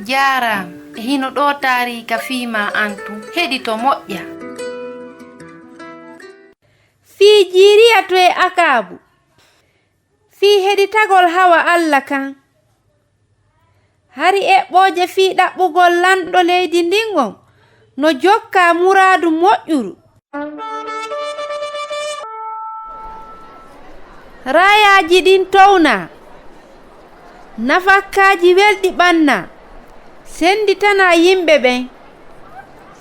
Jara hino ɗo taarika fiima antu heɗito moƴƴa. Fii jiiriya to e akaabu fii heɗitagol hawa Allah kan hari eɓɓooje fii ɗaɓɓugol lanɗo leydi ndingon no jokka muraadu moƴƴuru. Rayaaji ɗin towna nafakkaaji welɗi ɓanna senditana yimɓe ɓen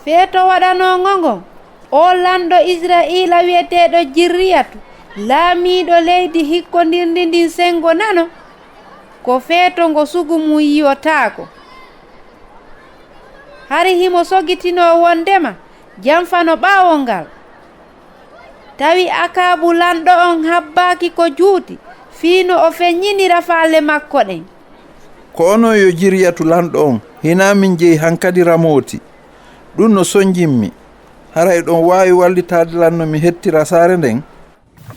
feeto waɗanongo ngon o lanɗo Israila wiyeteeɗo Jirriyatu laamiiɗo leydi hikkondirndi ndin sengo nano ko feeto ngo sugu mum yiyotaako. Hari himo sogitino wondema jamfano ɓaawol ngal tawi Akaabu lanɗo on habbaaki ko juuti fiino o feññinira faalle makko ɗen. Ko ono yo Jirriyatu lanɗo on hina min jeyi hankadi ramooti ɗum no sonjinmi haray ɗon waawi wallitaade lanno mi hettira saare nden.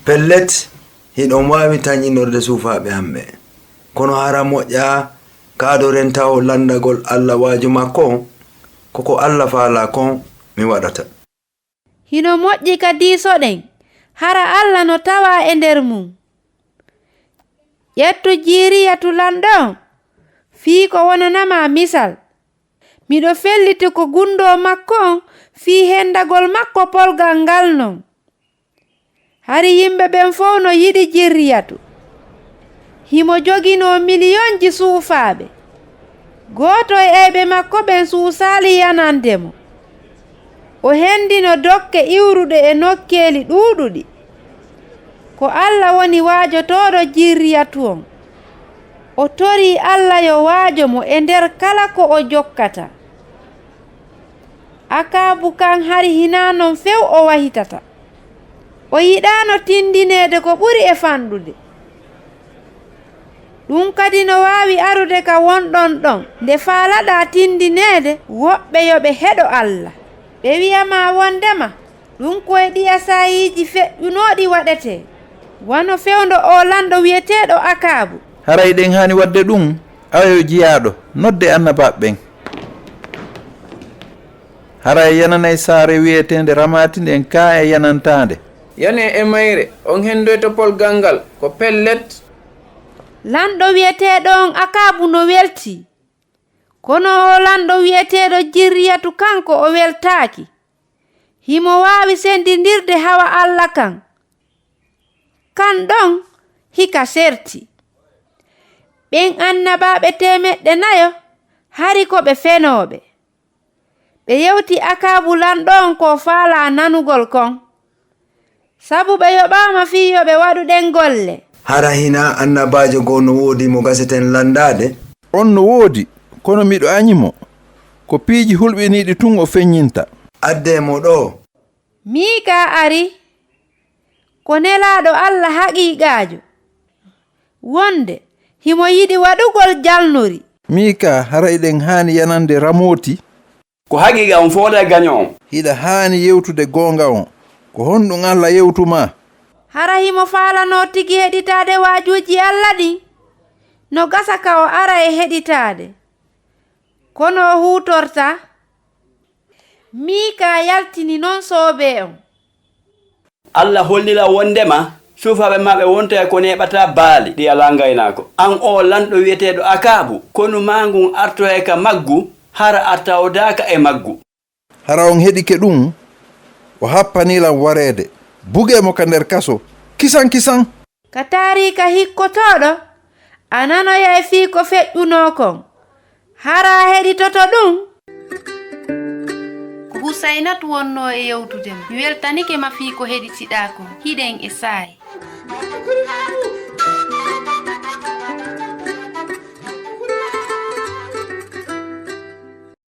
Pellet hiɗon waawi tañinorde suufaaɓe hamɓe kono hara moƴƴa kaado rentawo landagol Allah waaju makko koko Allah faala kon mi waɗata. Hino moƴƴi ka diisoɗen hara Allah no tawa e nder mum. Ƴettu Jirriyatu lanɗo fii ko wonanama misal. Miɗo felliti ko gundo makko on fii hendagol makko polgal ngal non. Hari yimɓe ɓen fof no yiɗi Jirriyatu. Himo jogino miliyonji suufaaɓe. Gooto e eɓe makko ɓen suusaali yanandemo. O hendino dokke iwruɗe e nokkeeli ɗuuɗuɗi. Ko Allah woni waajotooɗo Jirriyatu on. O tori Allah yo waajo mo e nder kala ko o jokkata. Akaabu kan hari hina non few o wahitata. O yiɗaano tindineede ko ɓuri e fanɗude. Ɗum kadi no waawi arude ka wonɗon ɗon nde faalaɗa tindineede woɓɓe yo ɓe heɗo Allah. Ɓe wiyama wondema ɗum koye ɗiya sayiiji feƴƴunooɗi waɗete wano fewndo o lanɗo wiyeteeɗo Akaabu. Haray ɗen haani wadde ɗum ayo jiyaaɗo nodde annabaɓe ɓen. Haray yananay saare wiyeteende Ramatinde en ka e yanantande. Yane e mayre on hendoyto polgal ngal ko pellet. Lanɗo wiyeteeɗo on Akaabu no welti kono o lanɗo wiyeteeɗo Jirriyatu kanko o weltaaki. Himo waawi sendindirde hawa Allah kan ɗon hika serti. Ɓen annabaaɓe 400 hari ko ɓe fenooɓe. Ɓe yewti Akaabu lanɗo on ko faala nanugol kon sabu ɓe yoɓaama fii yo ɓe waɗuɗen golle. Hara hina annabaajo goo no woodi mo gaseten landaade. On no woodi kono miɗo anyimo ko piiji hulɓiniiɗi tun o feññinta. Adde mo ɗo. Miika ari ko nelaaɗo Allah haqiiqaajo wonde himo yiɗi waɗugol jalnori. Miika haray ɗen haani yanande ramooti ko haqiiqa on fooda gaño on. Hiɗa haani yewtude goonga on ko honɗum Allah yewtuma. Hara himo faalano tigi heɗitaade waajuuji Allah ɗin no gasa ka o ara e heɗitaade kono o huutorta. Miika yaltini noon soobe on. Allah hollila wondema suufaɓe maɓe wonta ko neɓata baali ɗi ala ngaynaako. An o lanɗo wiyeteeɗo Akaabu kono mangun arto e ka maggu hara artawdaka e maggu. Hara on heɗike ɗum o happanilan wareede bugemo ka nder kaso kisan. Ka taarika hikkotoɗo a nanoya e fii ko feƴƴuno kon hara heɗitoto ɗum. Ko Husaynatu wonno e yewtude mo. Mi weltanike ma fii ko heɗitiɗa kon hiɗen e saayi.